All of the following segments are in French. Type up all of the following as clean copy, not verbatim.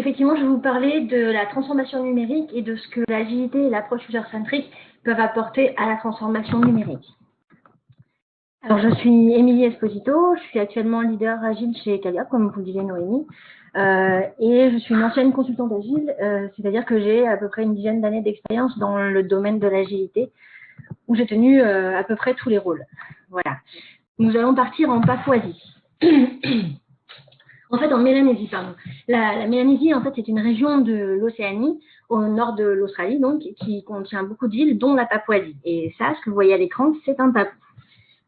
effectivement, je vais vous parler de la transformation numérique et de ce que l'agilité et l'approche user-centric peuvent apporter à la transformation numérique. Alors, je suis Émilie Esposito, je suis actuellement leader agile chez Calia, comme vous le disiez Noémie, et je suis une ancienne consultante agile, c'est-à-dire que j'ai à peu près une dizaine d'années d'expérience dans le domaine de l'agilité, où j'ai tenu à peu près tous les rôles. Voilà. Nous allons partir en Papouasie. En fait, en Mélanésie, pardon. La Mélanésie, en fait, c'est une région de l'Océanie, au nord de l'Australie, donc, qui contient beaucoup d'îles, dont la Papouasie. Et ça, ce que vous voyez à l'écran, c'est un papou.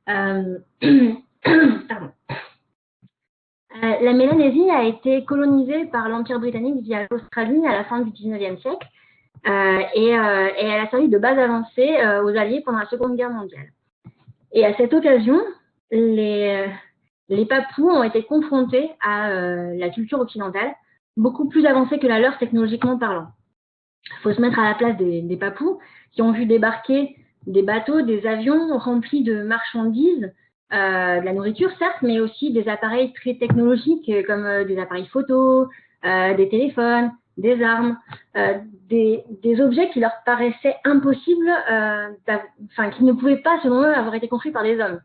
Pardon. La Mélanésie a été colonisée par l'Empire britannique via l'Australie à la fin du 19e siècle, et elle a servi de base avancée aux Alliés pendant la Seconde Guerre mondiale. Et à cette occasion, les Papous ont été confrontés à la culture occidentale, beaucoup plus avancée que la leur technologiquement parlant. Il faut se mettre à la place des Papous qui ont vu débarquer des bateaux, des avions remplis de marchandises, de la nourriture certes, mais aussi des appareils très technologiques comme des appareils photo, des téléphones, des armes, des objets qui leur paraissaient impossibles, qui ne pouvaient pas, selon eux, avoir été construits par des hommes.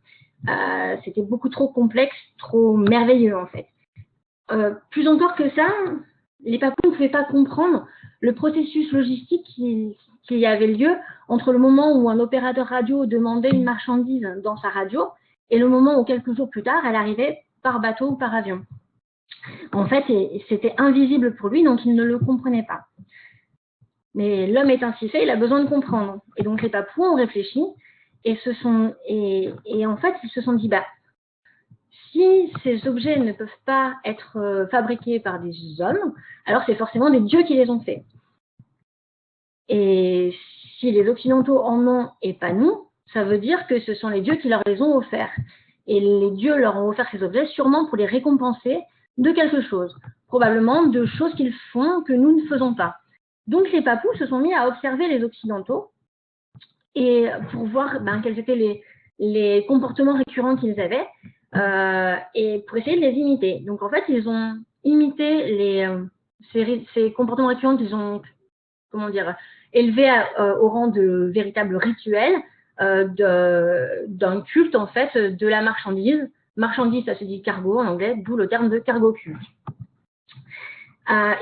C'était beaucoup trop complexe, trop merveilleux en fait. Plus encore que ça, les Papous ne pouvaient pas comprendre le processus logistique qui avait lieu entre le moment où un opérateur radio demandait une marchandise dans sa radio et le moment où quelques jours plus tard, elle arrivait par bateau ou par avion. En fait, c'était invisible pour lui, donc il ne le comprenait pas. Mais l'homme est ainsi fait, il a besoin de comprendre. Et donc les Papous ont réfléchi et en fait, ils se sont dit, si ces objets ne peuvent pas être fabriqués par des hommes, alors c'est forcément des dieux qui les ont faits. Et si les Occidentaux en ont et pas nous, ça veut dire que ce sont les dieux qui leur les ont offerts. Et les dieux leur ont offert ces objets sûrement pour les récompenser de quelque chose, probablement de choses qu'ils font que nous ne faisons pas. Donc les Papous se sont mis à observer les Occidentaux et pour voir quels étaient les comportements récurrents qu'ils avaient et pour essayer de les imiter. Donc en fait, ils ont imité ces comportements récurrents qu'ils ont, élevés au rang de véritables rituels d'un culte en fait de la marchandise. Marchandise, ça se dit cargo en anglais, d'où le terme de cargo culte.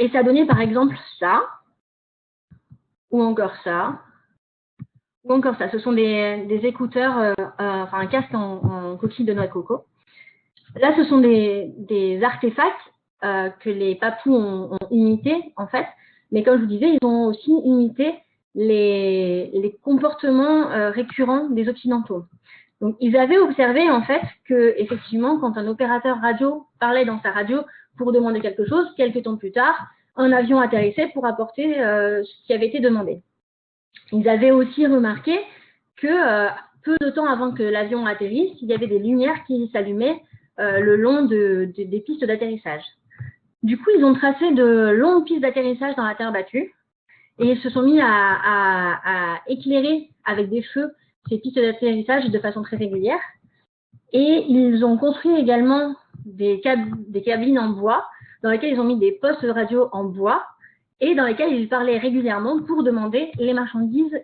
Et ça donnait par exemple ça, ou encore ça, ou encore ça. Ce sont des écouteurs, un casque en coquille de noix de coco. Là, ce sont des artefacts que les Papous ont imités, en fait. Mais comme je vous disais, ils ont aussi imité les comportements récurrents des Occidentaux. Donc, ils avaient observé, en fait, que effectivement, quand un opérateur radio parlait dans sa radio pour demander quelque chose, quelques temps plus tard, un avion atterrissait pour apporter ce qui avait été demandé. Ils avaient aussi remarqué que peu de temps avant que l'avion atterrisse, il y avait des lumières qui s'allumaient le long des pistes d'atterrissage. Du coup, ils ont tracé de longues pistes d'atterrissage dans la terre battue et ils se sont mis à éclairer avec des feux ces pistes d'atterrissage de façon très régulière. Et ils ont construit également des cabines en bois dans lesquelles ils ont mis des postes de radio en bois et dans lesquels ils parlaient régulièrement pour demander les marchandises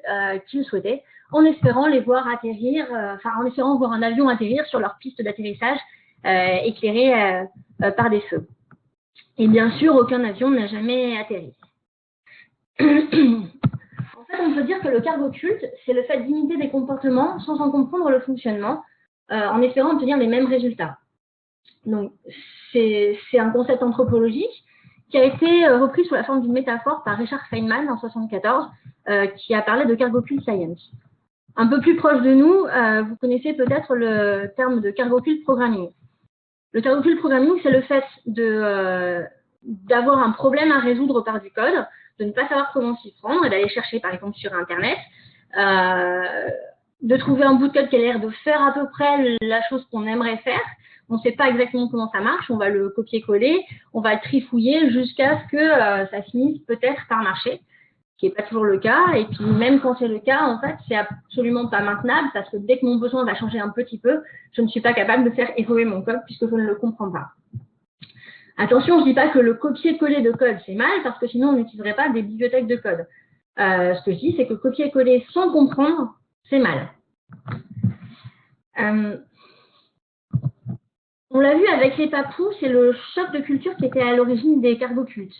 qu'ils souhaitaient, en espérant les voir atterrir, en espérant voir un avion atterrir sur leur piste d'atterrissage éclairée par des feux. Et bien sûr, aucun avion n'a jamais atterri. En fait, on peut dire que le cargo culte, c'est le fait d'imiter des comportements sans en comprendre le fonctionnement, en espérant obtenir les mêmes résultats. Donc, c'est un concept anthropologique qui a été repris sous la forme d'une métaphore par Richard Feynman en 1974, qui a parlé de cargo cult science. Un peu plus proche de nous, vous connaissez peut-être le terme de cargo cult programming. Le cargo cult programming, c'est le fait d'avoir un problème à résoudre par du code, de ne pas savoir comment s'y prendre et d'aller chercher par exemple sur Internet, de trouver un bout de code qui a l'air de faire à peu près la chose qu'on aimerait faire. On ne sait pas exactement comment ça marche, on va le copier-coller, on va le trifouiller jusqu'à ce que ça finisse peut-être par marcher, ce qui n'est pas toujours le cas. Et puis même quand c'est le cas, en fait, c'est absolument pas maintenable parce que dès que mon besoin va changer un petit peu, je ne suis pas capable de faire évoluer mon code puisque je ne le comprends pas. Attention, je ne dis pas que le copier-coller de code, c'est mal, parce que sinon, on n'utiliserait pas des bibliothèques de code. Ce que je dis, c'est que copier-coller sans comprendre, c'est mal. On l'a vu avec les papous, c'est le choc de culture qui était à l'origine des cargocultes.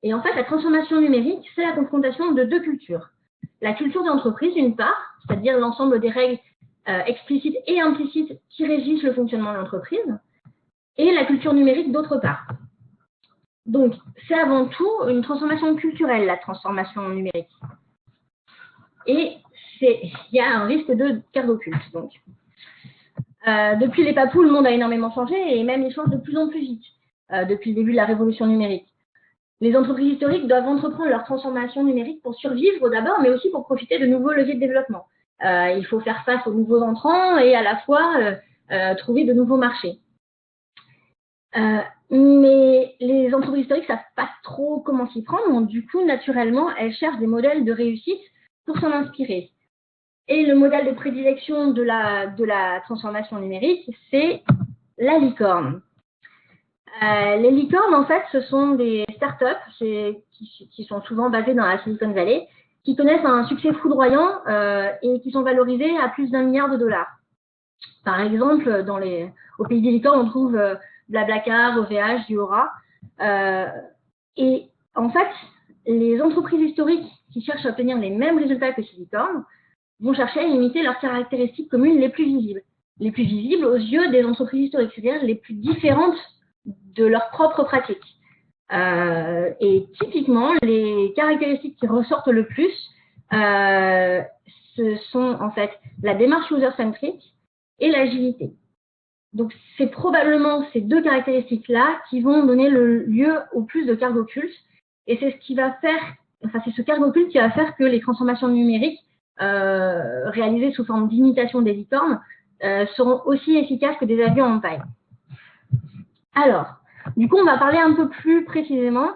Et en fait, la transformation numérique, c'est la confrontation de deux cultures. La culture d'entreprise, d'une part, c'est-à-dire l'ensemble des règles explicites et implicites qui régissent le fonctionnement de l'entreprise, et la culture numérique, d'autre part. Donc, c'est avant tout une transformation culturelle, la transformation numérique. Et il y a un risque de cargoculte, donc. Depuis les papous, le monde a énormément changé et même il change de plus en plus vite depuis le début de la révolution numérique. Les entreprises historiques doivent entreprendre leur transformation numérique pour survivre d'abord, mais aussi pour profiter de nouveaux leviers de développement. Il faut faire face aux nouveaux entrants et à la fois trouver de nouveaux marchés. Mais les entreprises historiques ne savent pas trop comment s'y prendre, donc du coup, naturellement, elles cherchent des modèles de réussite pour s'en inspirer. Et le modèle de prédilection de la transformation numérique, c'est la licorne. Les licornes, en fait, ce sont des startups qui sont souvent basées dans la Silicon Valley, qui connaissent un succès foudroyant et qui sont valorisées à plus d'1 milliard de dollars. Par exemple, au pays des licornes, on trouve Blablacar, OVH, Zuora. Et en fait, les entreprises historiques qui cherchent à obtenir les mêmes résultats que ces licornes vont chercher à imiter leurs caractéristiques communes les plus visibles aux yeux des entreprises historiques, c'est-à-dire les plus différentes de leurs propres pratiques. Et typiquement, les caractéristiques qui ressortent le plus, ce sont en fait la démarche user-centric et l'agilité. Donc, c'est probablement ces deux caractéristiques-là qui vont donner le lieu au plus de cargocultes. Et c'est c'est ce cargoculte qui va faire que les transformations numériques réalisées sous forme d'imitation des licornes seront aussi efficaces que des avions en paille. Alors, du coup, on va parler un peu plus précisément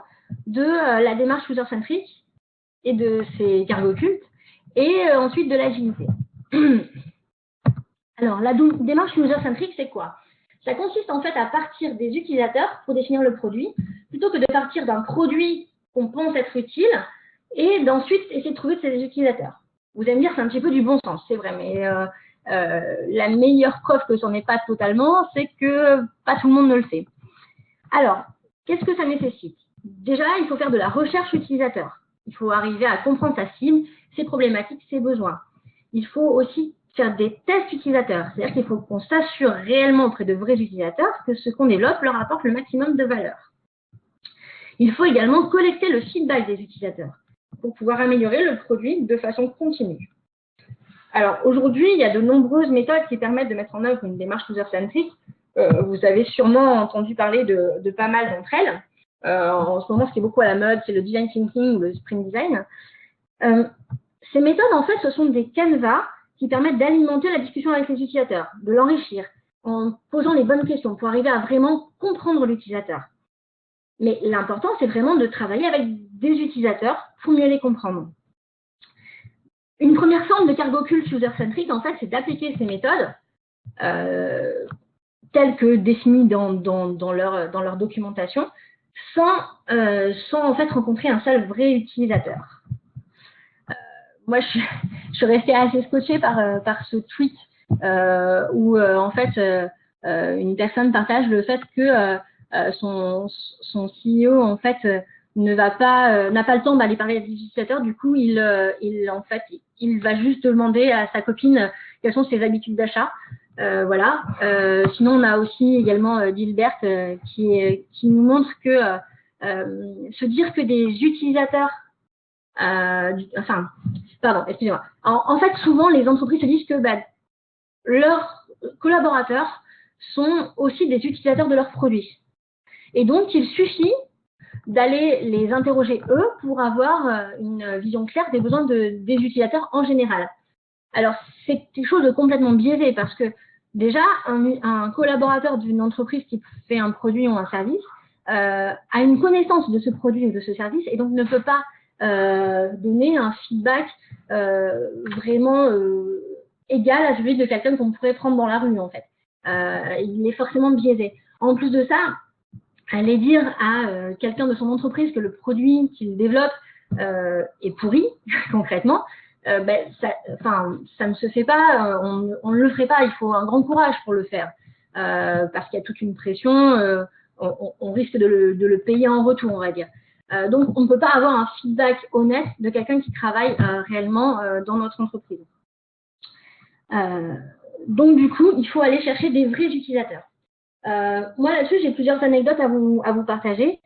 de la démarche user-centric et de ces cargocultes, et ensuite de l'agilité. Alors, la démarche user-centric, c'est quoi? Ça consiste en fait à partir des utilisateurs pour définir le produit, plutôt que de partir d'un produit qu'on pense être utile, et d'ensuite essayer de trouver ses utilisateurs. Vous allez me dire, c'est un petit peu du bon sens, c'est vrai, mais la meilleure preuve que ça n'en est pas totalement, c'est que pas tout le monde ne le fait. Alors, qu'est-ce que ça nécessite? Déjà, il faut faire de la recherche utilisateur. Il faut arriver à comprendre sa cible, ses problématiques, ses besoins. Il faut aussi faire des tests utilisateurs, c'est-à-dire qu'il faut qu'on s'assure réellement auprès de vrais utilisateurs que ce qu'on développe leur apporte le maximum de valeur. Il faut également collecter le feedback des utilisateurs pour pouvoir améliorer le produit de façon continue. Alors aujourd'hui, il y a de nombreuses méthodes qui permettent de mettre en œuvre une démarche user-centric. Vous avez sûrement entendu parler de pas mal d'entre elles. En ce moment, ce qui est beaucoup à la mode, c'est le design thinking ou le sprint design. Ces méthodes, en fait, ce sont des canevas qui permettent d'alimenter la discussion avec les utilisateurs, de l'enrichir en posant les bonnes questions pour arriver à vraiment comprendre l'utilisateur. Mais l'important, c'est vraiment de travailler avec des utilisateurs pour mieux les comprendre. Une première forme de cargoculte user-centric, en fait, c'est d'appliquer ces méthodes telles que définies dans leur documentation, sans en fait rencontrer un seul vrai utilisateur. Moi, je suis restée assez scotchée par ce tweet où en fait une personne partage le fait que son CEO en fait n'a pas le temps d'aller parler à des utilisateurs. Du coup, il va juste demander à sa copine quelles sont ses habitudes d'achat. Voilà. Sinon, on a aussi également Gilbert qui nous montre que se dire que des utilisateurs excusez-moi. En fait, souvent, les entreprises se disent que leurs collaborateurs sont aussi des utilisateurs de leurs produits. Et donc, il suffit d'aller les interroger eux pour avoir une vision claire des besoins des utilisateurs en général. Alors, c'est quelque chose de complètement biaisé parce que déjà, un collaborateur d'une entreprise qui fait un produit ou un service a une connaissance de ce produit ou de ce service et donc ne peut pas donner un feedback vraiment égal à celui de quelqu'un qu'on pourrait prendre dans la rue, en fait. Il est forcément biaisé. En plus de ça, aller dire à quelqu'un de son entreprise que le produit qu'il développe est pourri, concrètement, ça ne se fait pas, on ne le ferait pas, il faut un grand courage pour le faire, parce qu'il y a toute une pression, on risque de le payer en retour, on va dire. Donc, on ne peut pas avoir un feedback honnête de quelqu'un qui travaille réellement dans notre entreprise. Donc, du coup, il faut aller chercher des vrais utilisateurs. Moi, là-dessus, j'ai plusieurs anecdotes à vous partager.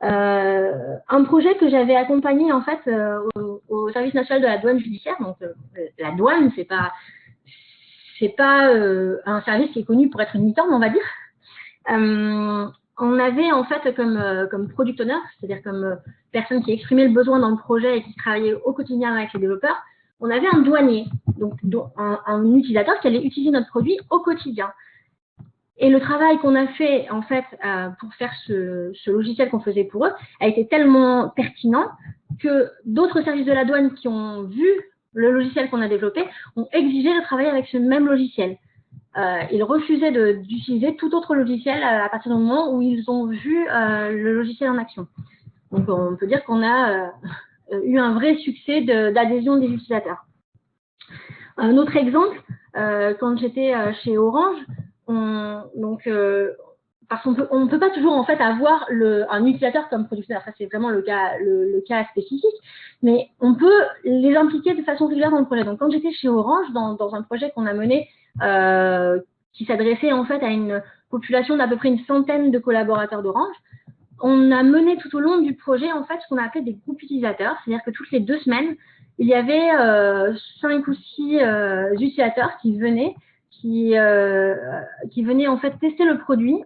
Un projet que j'avais accompagné en fait au service national de la douane judiciaire. Donc, la douane, c'est pas un service qui est connu pour être une licorne, on va dire. On avait en fait comme product owner, c'est-à-dire comme personne qui exprimait le besoin dans le projet et qui travaillait au quotidien avec les développeurs, on avait un douanier, donc un utilisateur qui allait utiliser notre produit au quotidien. Et le travail qu'on a fait en fait pour faire ce logiciel qu'on faisait pour eux a été tellement pertinent que d'autres services de la douane qui ont vu le logiciel qu'on a développé ont exigé de travailler avec ce même logiciel. Ils refusaient d'utiliser tout autre logiciel à partir du moment où ils ont vu le logiciel en action. Donc, on peut dire qu'on a eu un vrai succès d'adhésion des utilisateurs. Un autre exemple, quand j'étais chez Orange, parce qu'on ne peut pas toujours en fait avoir un utilisateur comme producteur, ça c'est vraiment le cas spécifique, mais on peut les impliquer de façon régulière dans le projet. Donc quand j'étais chez Orange, dans un projet qu'on a mené qui s'adressait en fait à une population d'à peu près une centaine de collaborateurs d'Orange, on a mené tout au long du projet en fait ce qu'on a appelé des groupes utilisateurs, c'est-à-dire que toutes les 2 semaines, il y avait 5 ou 6 utilisateurs qui venaient en fait tester le produit.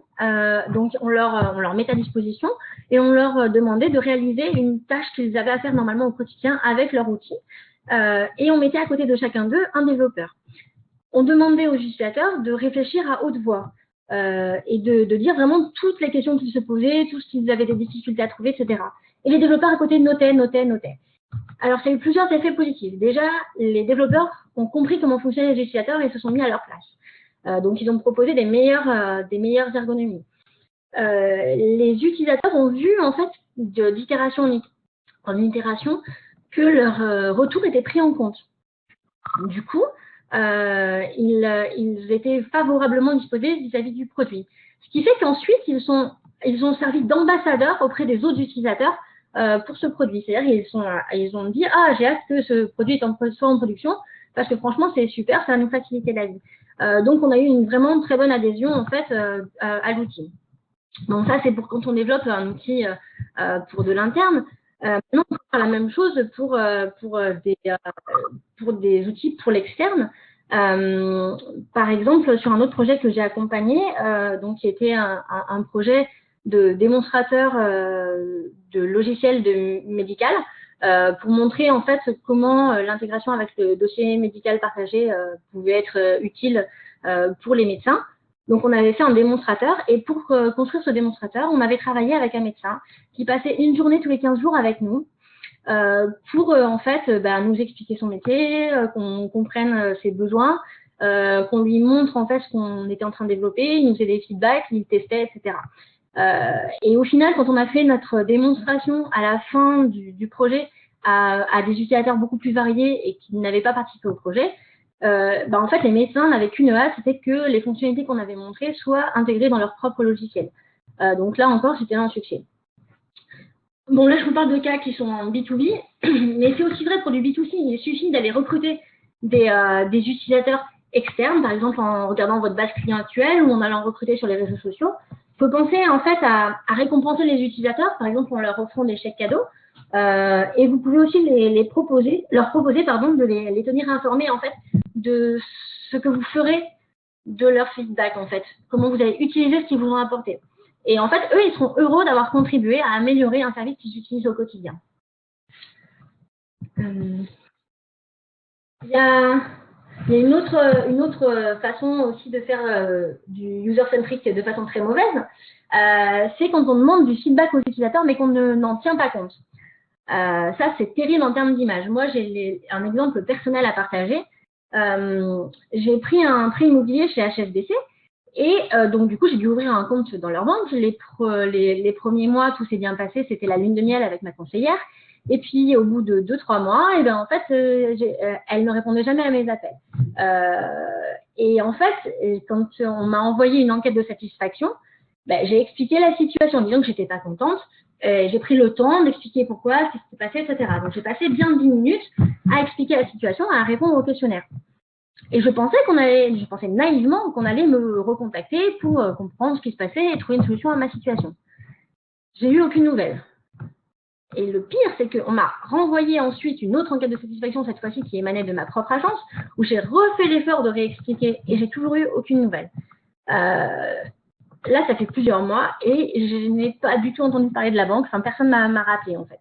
Donc on leur mettait à disposition et on leur demandait de réaliser une tâche qu'ils avaient à faire normalement au quotidien avec leur outil. Et on mettait à côté de chacun d'eux un développeur. On demandait aux utilisateurs de réfléchir à haute voix et de dire vraiment toutes les questions qu'ils se posaient, tout ce qu'ils avaient des difficultés à trouver, etc. Et les développeurs à côté notaient. Alors, ça a eu plusieurs effets positifs. Déjà, les développeurs ont compris comment fonctionnaient les utilisateurs et se sont mis à leur place. Donc, ils ont proposé des meilleures ergonomies. Les utilisateurs ont vu, en fait, d'itération en itération, que leur retour était pris en compte. Du coup, ils étaient favorablement disposés vis-à-vis du produit. Ce qui fait qu'ensuite, ils ont servi d'ambassadeurs auprès des autres utilisateurs pour ce produit. C'est-à-dire ils ont dit « Ah, j'ai hâte que ce produit soit en production parce que franchement, c'est super, ça va nous faciliter la vie. » Donc, on a eu une vraiment très bonne adhésion en fait à l'outil. Donc, ça, c'est pour quand on développe un outil pour de l'interne. Maintenant, on peut faire la même chose pour des outils pour l'externe. Par exemple, sur un autre projet que j'ai accompagné, donc qui était un projet de démonstrateur de logiciel médical pour montrer en fait comment l'intégration avec le dossier médical partagé pouvait être utile pour les médecins. Donc, on avait fait un démonstrateur et pour construire ce démonstrateur, on avait travaillé avec un médecin qui passait une journée tous les 15 jours avec nous pour en fait nous expliquer son métier, qu'on comprenne ses besoins, qu'on lui montre en fait ce qu'on était en train de développer, il nous faisait des feedbacks, il testait, etc. Et au final, quand on a fait notre démonstration à la fin du projet à des utilisateurs beaucoup plus variés et qui n'avaient pas participé au projet, en fait, les médecins n'avaient qu'une hâte, c'était que les fonctionnalités qu'on avait montrées soient intégrées dans leur propre logiciel. Donc là encore, c'était un succès. Bon, là, je vous parle de cas qui sont en B2B, mais c'est aussi vrai pour du B2C. Il suffit d'aller recruter des utilisateurs externes, par exemple en regardant votre base client actuelle ou en allant recruter sur les réseaux sociaux. Il faut penser en fait à récompenser les utilisateurs, par exemple en leur offrant des chèques cadeaux. Et vous pouvez aussi leur proposer de les tenir informés en fait de ce que vous ferez de leur feedback en fait, comment vous allez utiliser ce qu'ils vous ont apporté. Et en fait, eux, ils seront heureux d'avoir contribué à améliorer un service qu'ils utilisent au quotidien. Il y a une autre façon aussi de faire du user-centric de façon très mauvaise, c'est quand on demande du feedback aux utilisateurs mais qu'on n'en tient pas compte. Ça, c'est terrible en termes d'image. Moi, j'ai un exemple personnel à partager. J'ai pris un prêt immobilier chez HSBC Donc, du coup, j'ai dû ouvrir un compte dans leur banque. Les premiers mois, tout s'est bien passé. C'était la lune de miel avec ma conseillère. Et puis, au bout de 2-3 mois, en fait, elle ne répondait jamais à mes appels. Et en fait, quand on m'a envoyé une enquête de satisfaction, j'ai expliqué la situation, disant que j'étais pas contente. J'ai pris le temps d'expliquer pourquoi, ce qui s'était passé, etc. Donc, j'ai passé bien 10 minutes à expliquer la situation, à répondre au questionnaire. Et je pensais naïvement qu'on allait me recontacter pour comprendre ce qui se passait et trouver une solution à ma situation. J'ai eu aucune nouvelle. Et le pire, c'est qu'on m'a renvoyé ensuite une autre enquête de satisfaction, cette fois-ci qui émanait de ma propre agence, où j'ai refait l'effort de réexpliquer et j'ai toujours eu aucune nouvelle. Là, ça fait plusieurs mois et je n'ai pas du tout entendu parler de la banque. Enfin, personne ne m'a rappelé, en fait.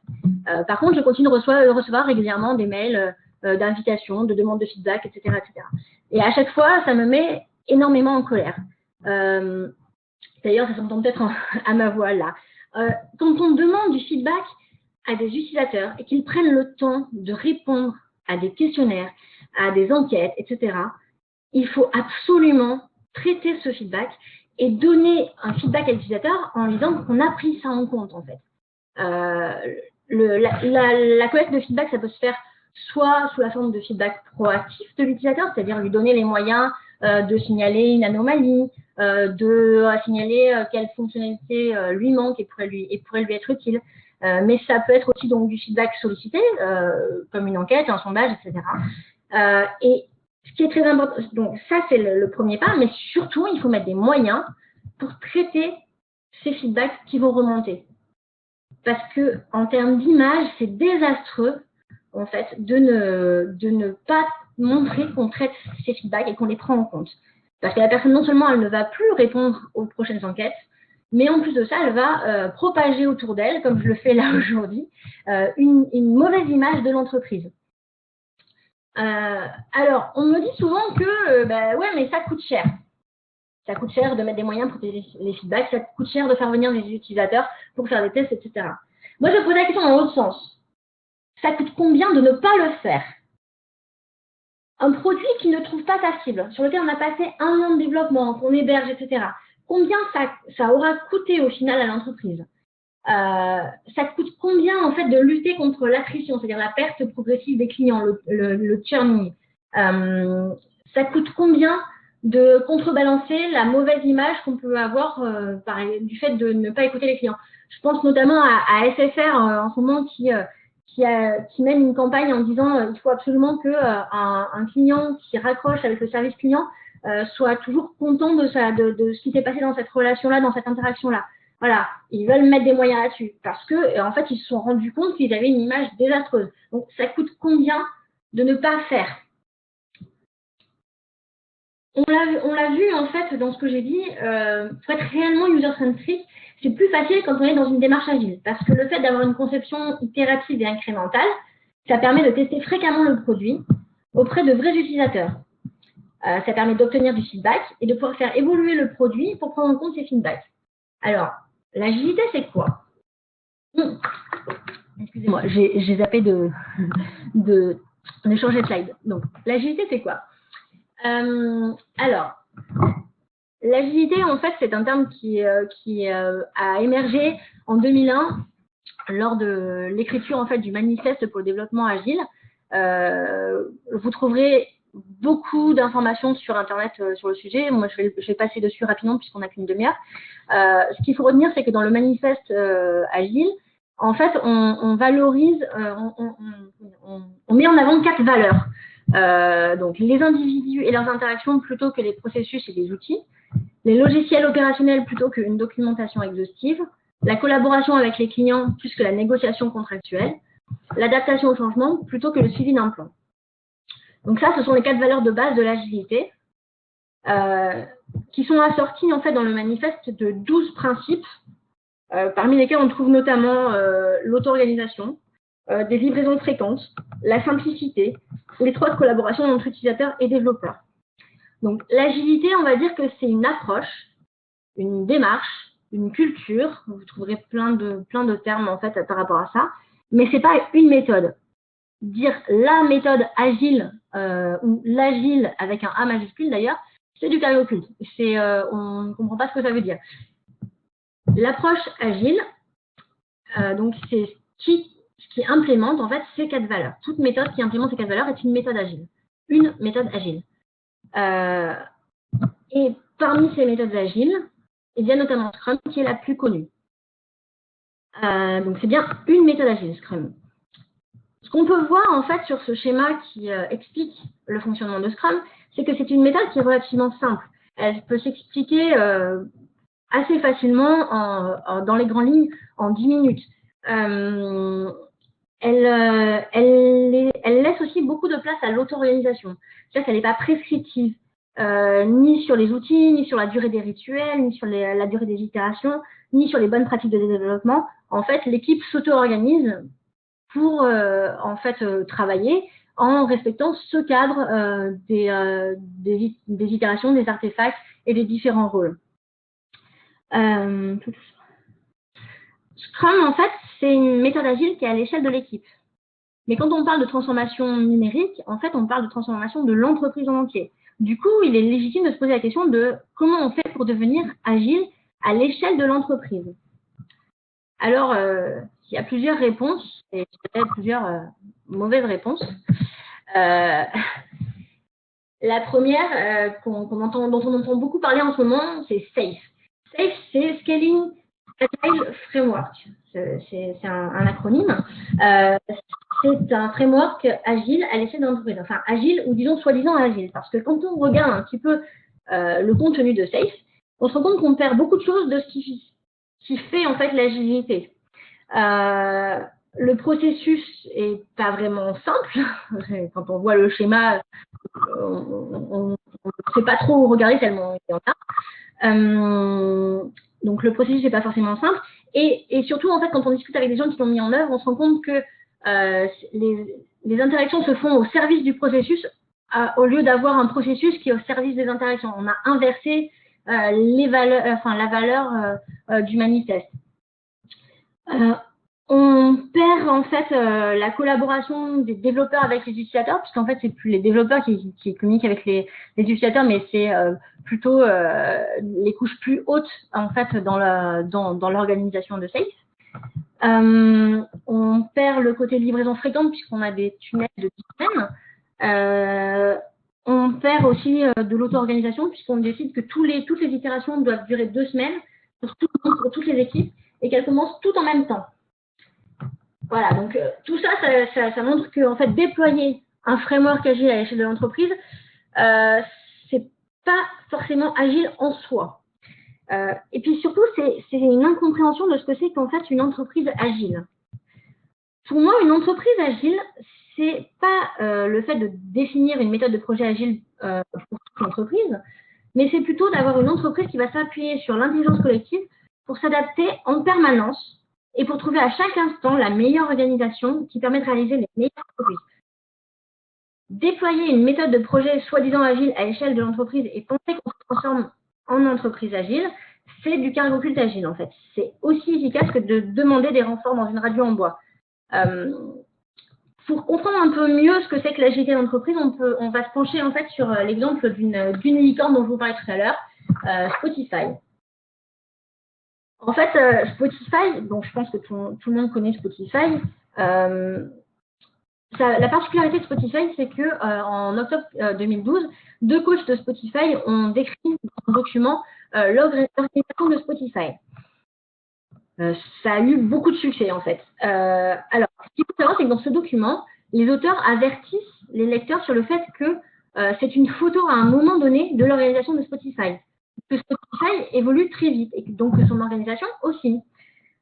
Par contre, je continue de recevoir régulièrement des mails d'invitation, de demande de feedback, etc., etc. Et à chaque fois, ça me met énormément en colère. D'ailleurs, ça s'entend peut-être à ma voix là. Quand on demande du feedback à des utilisateurs et qu'ils prennent le temps de répondre à des questionnaires, à des enquêtes, etc., il faut absolument traiter ce feedback et donner un feedback à l'utilisateur en lui disant qu'on a pris ça en compte, en fait. La collecte de feedback, ça peut se faire soit sous la forme de feedback proactif de l'utilisateur, c'est-à-dire lui donner les moyens de signaler une anomalie, de signaler quelle fonctionnalité lui manque et pourrait lui être utile. Mais ça peut être aussi donc du feedback sollicité, comme une enquête, un sondage, etc. Et ce qui est très important, donc ça c'est le premier pas, mais surtout il faut mettre des moyens pour traiter ces feedbacks qui vont remonter. Parce que en termes d'image, c'est désastreux en fait de ne pas montrer qu'on traite ces feedbacks et qu'on les prend en compte. Parce que la personne, non seulement elle ne va plus répondre aux prochaines enquêtes, mais en plus de ça, elle va propager autour d'elle, comme je le fais là aujourd'hui, une mauvaise image de l'entreprise. Alors, on me dit souvent que ouais, mais ça coûte cher. Ça coûte cher de mettre des moyens pour traiter les feedbacks, ça coûte cher de faire venir des utilisateurs pour faire des tests, etc. Moi, je pose la question dans l'autre sens. Ça coûte combien de ne pas le faire? Un produit qui ne trouve pas sa cible, sur lequel on a passé 1 an de développement, qu'on héberge, etc. Combien ça aura coûté au final à l'entreprise? Ça coûte combien en fait de lutter contre l'attrition, c'est-à-dire la perte progressive des clients, le churning? Ça coûte combien de contrebalancer la mauvaise image qu'on peut avoir du fait de ne pas écouter les clients? Je pense notamment à SFR en ce moment qui mène une campagne en disant il faut absolument que un client qui raccroche avec le service client soit toujours content de ce qui s'est passé dans cette relation-là, dans cette interaction-là. Voilà, ils veulent mettre des moyens là-dessus parce que en fait, ils se sont rendus compte qu'ils avaient une image désastreuse. Donc, ça coûte combien de ne pas faire? On l'a vu en fait dans ce que j'ai dit, pour être réellement user-centric, c'est plus facile quand on est dans une démarche agile parce que le fait d'avoir une conception itérative et incrémentale, ça permet de tester fréquemment le produit auprès de vrais utilisateurs. Ça permet d'obtenir du feedback et de pouvoir faire évoluer le produit pour prendre en compte ces feedbacks. Alors, l'agilité, c'est quoi? Excusez-moi, j'ai zappé de changer de slide. Donc, l'agilité, c'est quoi? Alors, l'agilité, en fait, c'est un terme qui a émergé en 2001 lors de l'écriture en fait du manifeste pour le développement agile. Vous trouverez beaucoup d'informations sur Internet sur le sujet. Moi, je vais passer dessus rapidement puisqu'on n'a qu'une demi-heure. Ce qu'il faut retenir, c'est que dans le manifeste agile, en fait, on valorise, on met en avant 4 valeurs. Donc, les individus et leurs interactions plutôt que les processus et les outils, les logiciels opérationnels plutôt qu'une documentation exhaustive, la collaboration avec les clients plus que la négociation contractuelle, l'adaptation au changement plutôt que le suivi d'un plan. Donc ça, ce sont les 4 valeurs de base de l'agilité qui sont assorties en fait dans le manifeste de 12 principes, parmi lesquels on trouve notamment l'auto-organisation, des livraisons fréquentes, la simplicité, l'étroite collaboration entre utilisateurs et développeurs. Donc l'agilité, on va dire que c'est une approche, une démarche, une culture. Vous trouverez plein de termes en fait par rapport à ça, mais c'est pas une méthode. Dire la méthode agile ou l'agile avec un A majuscule d'ailleurs, c'est du carré occulte. On ne comprend pas ce que ça veut dire. L'approche agile, donc c'est ce qui implémente en fait ces 4 valeurs. Toute méthode qui implémente ces 4 valeurs est une méthode agile. Une méthode agile. Et parmi ces méthodes agiles, il y a notamment Scrum qui est la plus connue. Donc c'est bien une méthode agile, Scrum. Ce qu'on peut voir en fait sur ce schéma qui explique le fonctionnement de Scrum, c'est que c'est une méthode qui est relativement simple. Elle peut s'expliquer assez facilement dans les grandes lignes en 10 minutes. Elle laisse aussi beaucoup de place à l'auto-organisation. C'est-à-dire qu'elle n'est pas prescriptive, ni sur les outils, ni sur la durée des rituels, ni sur la durée des itérations, ni sur les bonnes pratiques de développement. En fait, l'équipe s'auto-organise pour en fait travailler en respectant ce cadre des itérations, des artefacts et des différents rôles. Scrum, en fait, c'est une méthode agile qui est à l'échelle de l'équipe. Mais quand on parle de transformation numérique, en fait, on parle de transformation de l'entreprise en entier. Du coup, il est légitime de se poser la question de comment on fait pour devenir agile à l'échelle de l'entreprise. Alors, il y a plusieurs réponses, et plusieurs mauvaises réponses. La première dont on entend beaucoup parler en ce moment, c'est SAFE. SAFE, c'est Scaling Agile Framework. C'est un acronyme. C'est un framework agile à l'échelle de l'entreprise. Enfin, agile ou disons soi-disant agile. Parce que quand on regarde un petit peu le contenu de SAFE, on se rend compte qu'on perd beaucoup de choses de ce qui fait en fait l'agilité. Le processus est pas vraiment simple. Quand on voit le schéma, on ne sait pas trop où regarder tellement il y en a. Donc le processus n'est pas forcément simple. Et surtout, en fait, quand on discute avec des gens qui l'ont mis en œuvre, on se rend compte que les interactions se font au service du processus au lieu d'avoir un processus qui est au service des interactions. On a inversé la valeur du manifeste. On perd en fait la collaboration des développeurs avec les utilisateurs, puisqu'en fait c'est plus les développeurs qui communiquent avec les utilisateurs, mais c'est plutôt les couches plus hautes en fait dans l'organisation de SAFE. On perd le côté livraison fréquente puisqu'on a des tunnels de 10 semaines. On perd aussi de l'auto-organisation puisqu'on décide que toutes les itérations doivent durer 2 semaines pour toutes les équipes et qu'elles commencent toutes en même temps. Voilà, donc tout ça montre que en fait, déployer un framework agile à l'échelle de l'entreprise, c'est pas forcément agile en soi. Et puis surtout, c'est une incompréhension de ce que c'est qu'en fait une entreprise agile. Pour moi, une entreprise agile, c'est pas le fait de définir une méthode de projet agile pour toute l'entreprise, mais c'est plutôt d'avoir une entreprise qui va s'appuyer sur l'intelligence collective pour s'adapter en permanence et pour trouver à chaque instant la meilleure organisation qui permet de réaliser les meilleurs produits. Déployer une méthode de projet soi-disant agile à l'échelle de l'entreprise et penser qu'on se transforme en entreprise agile, c'est du cargo occulte agile en fait. C'est aussi efficace que de demander des renforts dans une radio en bois. Pour comprendre un peu mieux ce que c'est que l'agilité d'entreprise, on va se pencher en fait sur l'exemple d'une licorne dont je vous parlais tout à l'heure, Spotify. En fait, Spotify, donc je pense que tout le monde connaît Spotify. La particularité de Spotify, c'est que en octobre 2012, 2 coachs de Spotify ont décrit dans un document l'organisation de Spotify. Ça a eu beaucoup de succès en fait. Alors, ce qu'il faut savoir, c'est que dans ce document, les auteurs avertissent les lecteurs sur le fait que c'est une photo à un moment donné de l'organisation de Spotify. Que Spotify évolue très vite et donc que son organisation aussi.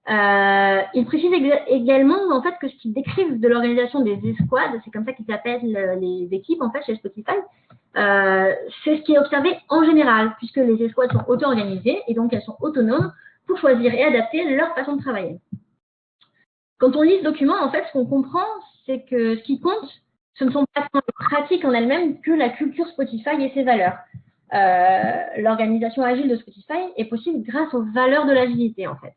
Ils précisent également en fait que ce qu'ils décrivent de l'organisation des escouades, c'est comme ça qu'ils appellent les équipes en fait chez Spotify, c'est ce qui est observé en général, puisque les escouades sont auto-organisées et donc elles sont autonomes pour choisir et adapter leur façon de travailler. Quand on lit ce document, en fait, ce qu'on comprend, c'est que ce qui compte, ce ne sont pas les pratiques en elles-mêmes que la culture Spotify et ses valeurs. L'organisation agile de Spotify est possible grâce aux valeurs de l'agilité, en fait.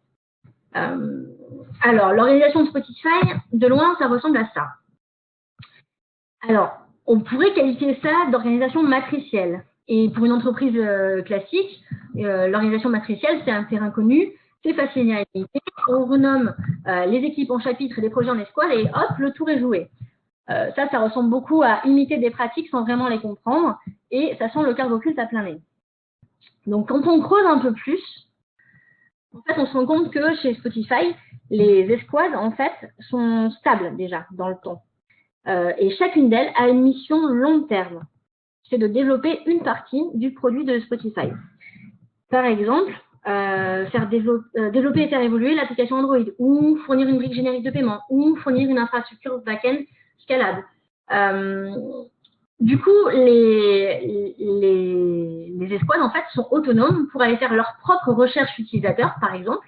Alors, l'organisation de Spotify, de loin, ça ressemble à ça. Alors, on pourrait qualifier ça d'organisation matricielle. Et pour une entreprise classique, l'organisation matricielle, c'est un terrain connu, c'est facile à imiter. On renomme les équipes en chapitres et les projets en escouade et hop, le tour est joué. Ça ressemble beaucoup à imiter des pratiques sans vraiment les comprendre et ça sent le cargo culte à plein nez. Donc, quand on creuse un peu plus, en fait, on se rend compte que chez Spotify, les escouades, en fait, sont stables déjà dans le temps. Et chacune d'elles a une mission long terme. C'est de développer une partie du produit de Spotify. Par exemple, développer et faire évoluer l'application Android, ou fournir une brique générique de paiement, ou fournir une infrastructure back-end scalable. Du coup, les escouades, en fait, sont autonomes pour aller faire leur propre recherche utilisateur, par exemple,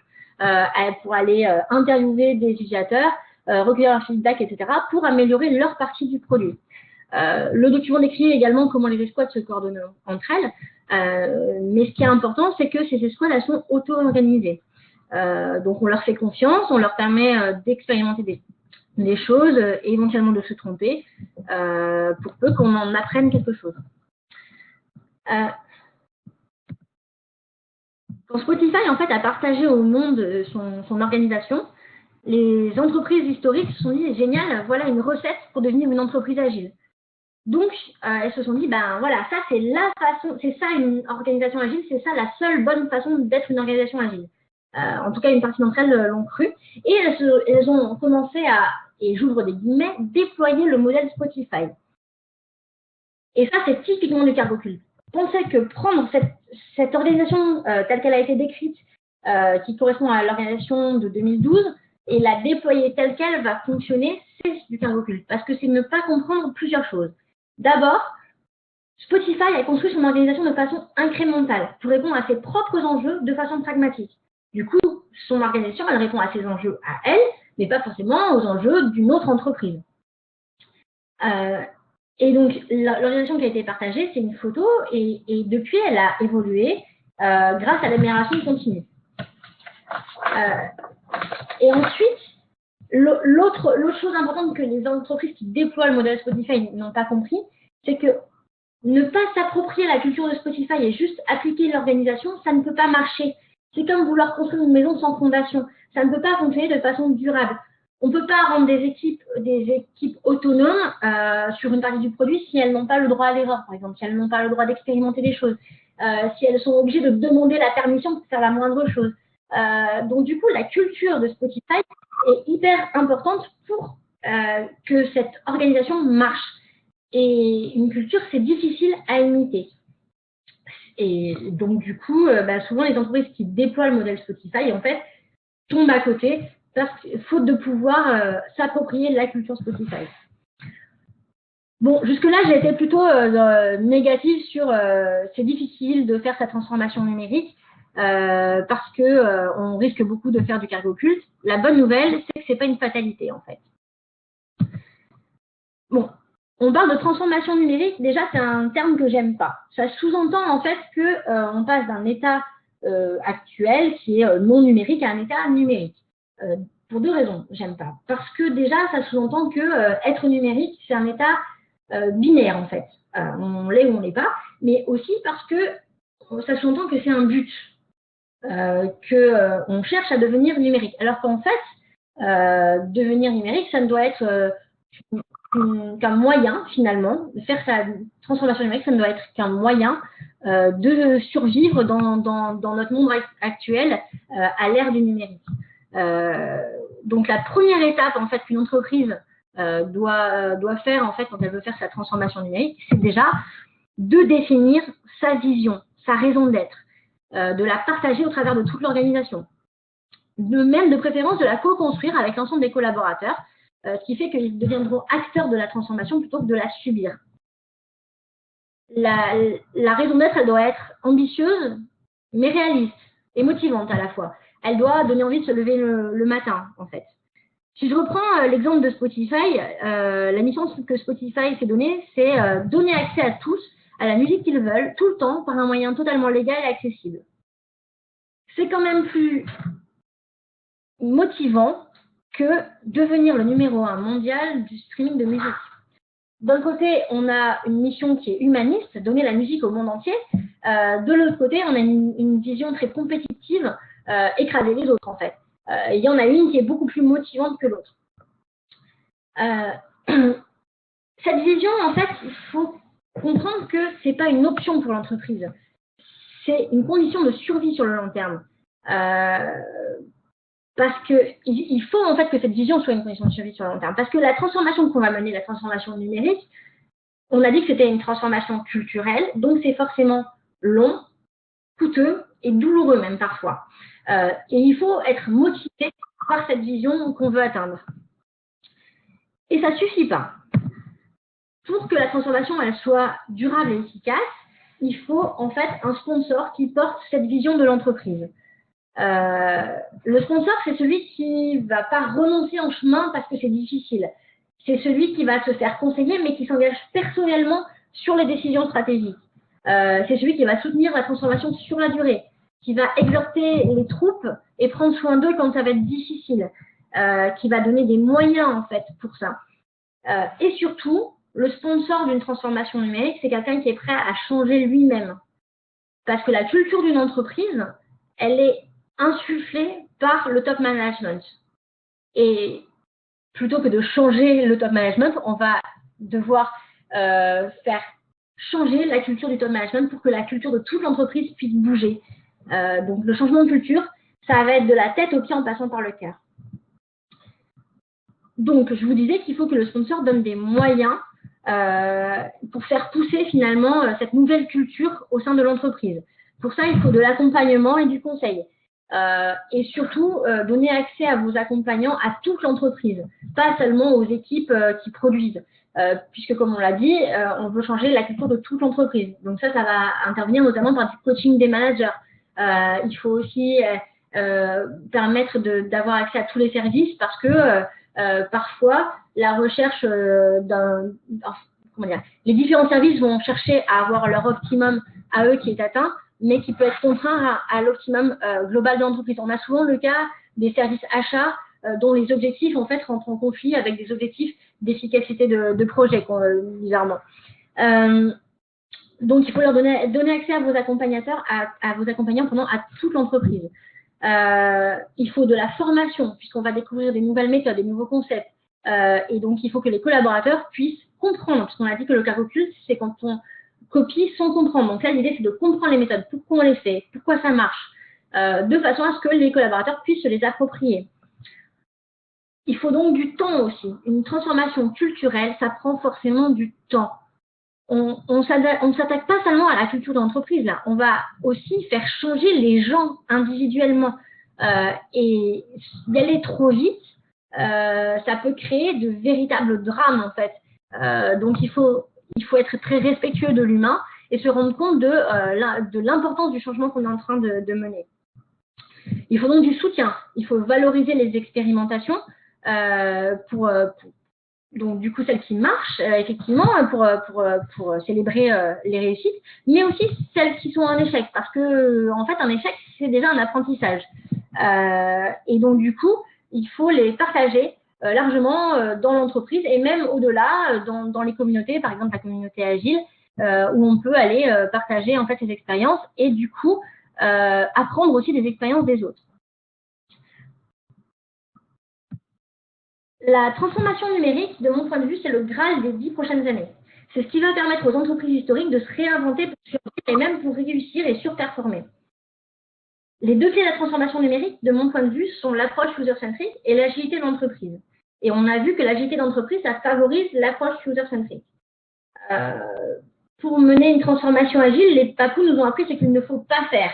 pour aller interviewer des utilisateurs, recueillir leur feedback, etc., pour améliorer leur partie du produit. Le document décrit également comment les escouades se coordonnent entre elles, mais ce qui est important, c'est que ces escouades, elles sont auto-organisées. Donc, on leur fait confiance, on leur permet d'expérimenter des choses, éventuellement de se tromper, pour peu qu'on en apprenne quelque chose. Quand Spotify, en fait, a partagé au monde son organisation, les entreprises historiques se sont dit, génial, voilà une recette pour devenir une entreprise agile. Donc, elles se sont dit, ben voilà, ça c'est la façon, c'est ça une organisation agile, c'est ça la seule bonne façon d'être une organisation agile. En tout cas, une partie d'entre elles l'ont cru. Et elles ont commencé à, et j'ouvre des guillemets, déployer le modèle Spotify. Et ça, c'est typiquement du cargo culte. Pensez que prendre cette organisation telle qu'elle a été décrite, qui correspond à l'organisation de 2012, et la déployer telle qu'elle va fonctionner, c'est du cargo culte. Parce que c'est ne pas comprendre plusieurs choses. D'abord, Spotify a construit son organisation de façon incrémentale pour répondre à ses propres enjeux de façon pragmatique. Du coup, son organisation, elle répond à ses enjeux à elle, mais pas forcément aux enjeux d'une autre entreprise. Et donc, l'organisation qui a été partagée, c'est une photo, et depuis, elle a évolué grâce à l'amélioration continue. Et ensuite, l'autre chose importante que les entreprises qui déploient le modèle Spotify n'ont pas compris, c'est que ne pas s'approprier la culture de Spotify et juste appliquer l'organisation, ça ne peut pas marcher. C'est comme vouloir construire une maison sans fondation. Ça ne peut pas fonctionner de façon durable. On ne peut pas rendre des équipes autonomes sur une partie du produit si elles n'ont pas le droit à l'erreur, par exemple, si elles n'ont pas le droit d'expérimenter des choses, si elles sont obligées de demander la permission pour faire la moindre chose. Donc, du coup, la culture de Spotify est hyper importante pour que cette organisation marche. Et une culture, c'est difficile à imiter. Et donc, du coup, souvent, les entreprises qui déploient le modèle Spotify, en fait, tombent à côté, faute de pouvoir s'approprier la culture Spotify. Bon, jusque-là, j'ai été plutôt négative sur c'est difficile de faire sa transformation numérique parce que on risque beaucoup de faire du cargo culte. La bonne nouvelle, c'est que c'est pas une fatalité, en fait. Bon. On parle de transformation numérique, déjà c'est un terme que j'aime pas. Ça sous-entend en fait que on passe d'un état actuel qui est non numérique à un état numérique. Pour deux raisons, j'aime pas. Parce que déjà ça sous-entend que être numérique c'est un état binaire en fait. On l'est ou on l'est pas, mais aussi parce que ça sous-entend que c'est un but, que on cherche à devenir numérique. Alors qu'en fait, devenir numérique, ça ne doit être qu'un moyen, finalement, de faire sa transformation numérique, ça ne doit être qu'un moyen de survivre dans notre monde actuel à l'ère du numérique. Donc, la première étape, en fait, qu'une entreprise doit faire, en fait, quand elle veut faire sa transformation numérique, c'est déjà de définir sa vision, sa raison d'être, de la partager au travers de toute l'organisation. Même de préférence de la co-construire avec l'ensemble des collaborateurs, ce qui fait qu'ils deviendront acteurs de la transformation plutôt que de la subir. La raison d'être, elle doit être ambitieuse, mais réaliste et motivante à la fois. Elle doit donner envie de se lever le matin, en fait. Si je reprends l'exemple de Spotify, la mission que Spotify s'est donnée, c'est donner accès à tous à la musique qu'ils veulent, tout le temps, par un moyen totalement légal et accessible. C'est quand même plus motivant que devenir le numéro 1 mondial du streaming de musique. d'un côté, on a une mission qui est humaniste, donner la musique au monde entier. De l'autre côté, on a une vision très compétitive, écraser les autres, en fait. Il y en a une qui est beaucoup plus motivante que l'autre. Cette vision, en fait, il faut comprendre que ce n'est pas une option pour l'entreprise. C'est une condition de survie sur le long terme. Parce qu'il faut en fait que cette vision soit une condition de survie sur le long terme. Parce que la transformation qu'on va mener, la transformation numérique, on a dit que c'était une transformation culturelle, donc c'est forcément long, coûteux et douloureux même parfois. Et il faut être motivé par cette vision qu'on veut atteindre. Et ça ne suffit pas. Pour que la transformation elle soit durable et efficace, il faut en fait un sponsor qui porte cette vision de l'entreprise. Le sponsor, c'est celui qui ne va pas renoncer en chemin parce que c'est difficile. C'est celui qui va se faire conseiller, mais qui s'engage personnellement sur les décisions stratégiques. C'est celui qui va soutenir la transformation sur la durée, qui va exhorter les troupes et prendre soin d'eux quand ça va être difficile, qui va donner des moyens en fait pour ça. Et surtout, le sponsor d'une transformation numérique, c'est quelqu'un qui est prêt à changer lui-même. Parce que la culture d'une entreprise, elle est insufflée par le top management. Et plutôt que de changer le top management, on va devoir faire changer la culture du top management pour que la culture de toute l'entreprise puisse bouger. Donc le changement de culture, ça va être de la tête aux pieds en passant par le cœur. Donc je vous disais qu'il faut que le sponsor donne des moyens pour faire pousser finalement cette nouvelle culture au sein de l'entreprise. Pour ça, il faut de l'accompagnement et du conseil. Et surtout, donner accès à vos accompagnants à toute l'entreprise, pas seulement aux équipes qui produisent. Puisque, comme on l'a dit, on veut changer la culture de toute l'entreprise. Donc ça va intervenir notamment par du coaching des managers. Il faut aussi permettre d'avoir accès à tous les services parce que parfois, la recherche les différents services vont chercher à avoir leur optimum à eux qui est atteint, mais qui peut être contraint à l'optimum global de l'entreprise. On a souvent le cas des services achats dont les objectifs en fait rentrent en conflit avec des objectifs d'efficacité de projet, bizarrement. Donc, il faut leur donner accès à vos accompagnateurs, à vos accompagnants à toute l'entreprise. Il faut de la formation, puisqu'on va découvrir des nouvelles méthodes, des nouveaux concepts. Et donc, il faut que les collaborateurs puissent comprendre, parce qu'on a dit que le cargo-culte, c'est quand on copie sans comprendre. Donc là, l'idée, c'est de comprendre les méthodes, pourquoi on les fait, pourquoi ça marche, de façon à ce que les collaborateurs puissent se les approprier. Il faut donc du temps aussi. Une transformation culturelle, ça prend forcément du temps. On ne s'attaque pas seulement à la culture d'entreprise, là. On va aussi faire changer les gens individuellement. Et y aller trop vite, ça peut créer de véritables drames, en fait. Donc, il faut être très respectueux de l'humain et se rendre compte de l'importance du changement qu'on est en train de mener. Il faut donc du soutien. Il faut valoriser les expérimentations donc du coup celles qui marchent effectivement pour célébrer les réussites, mais aussi celles qui sont en échec, parce que en fait un échec c'est déjà un apprentissage. Et donc du coup il faut les partager largement dans l'entreprise et même au-delà dans les communautés, par exemple la communauté agile, où on peut aller partager en fait ses expériences et du coup apprendre aussi des expériences des autres. La transformation numérique, de mon point de vue, c'est le Graal des 10 prochaines années. C'est ce qui va permettre aux entreprises historiques de se réinventer pour survivre et même pour réussir et surperformer. Les deux clés de la transformation numérique, de mon point de vue, sont l'approche user-centric et l'agilité d'entreprise. Et on a vu que l'agilité d'entreprise, ça favorise l'approche user-centric. Pour mener une transformation agile, les papous nous ont appris ce qu'il ne faut pas faire.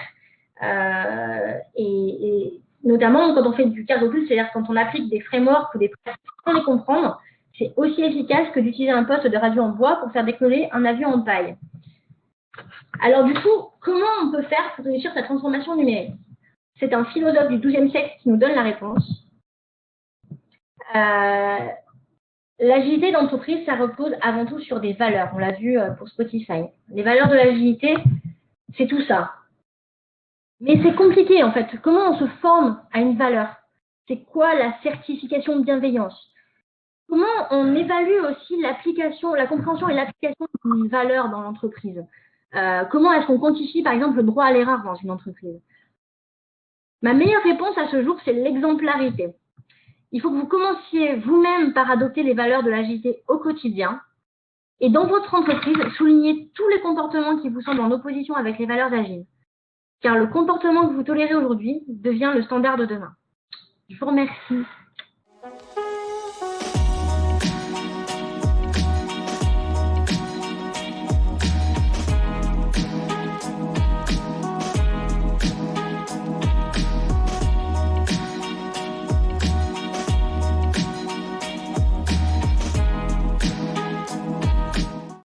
Et notamment quand on fait du cargo-culte, c'est-à-dire quand on applique des frameworks ou des pratiques sans les comprendre, c'est aussi efficace que d'utiliser un poste de radio en bois pour faire décoller un avion en paille. Alors du coup, comment on peut faire pour réussir cette transformation numérique? C'est un philosophe du XIIe siècle qui nous donne la réponse. L'agilité d'entreprise, ça repose avant tout sur des valeurs. On l'a vu pour Spotify. Les valeurs de l'agilité, c'est tout ça. Mais c'est compliqué en fait. Comment on se forme à une valeur? C'est quoi la certification de bienveillance? Comment on évalue aussi l'application, la compréhension et l'application d'une valeur dans l'entreprise? Comment est-ce qu'on quantifie, par exemple, le droit à l'erreur dans une entreprise? Ma meilleure réponse à ce jour, c'est l'exemplarité. Il faut que vous commenciez vous-même par adopter les valeurs de l'agilité au quotidien. Et dans votre entreprise, soulignez tous les comportements qui vous semblent en opposition avec les valeurs agiles. Car le comportement que vous tolérez aujourd'hui devient le standard de demain. Je vous remercie.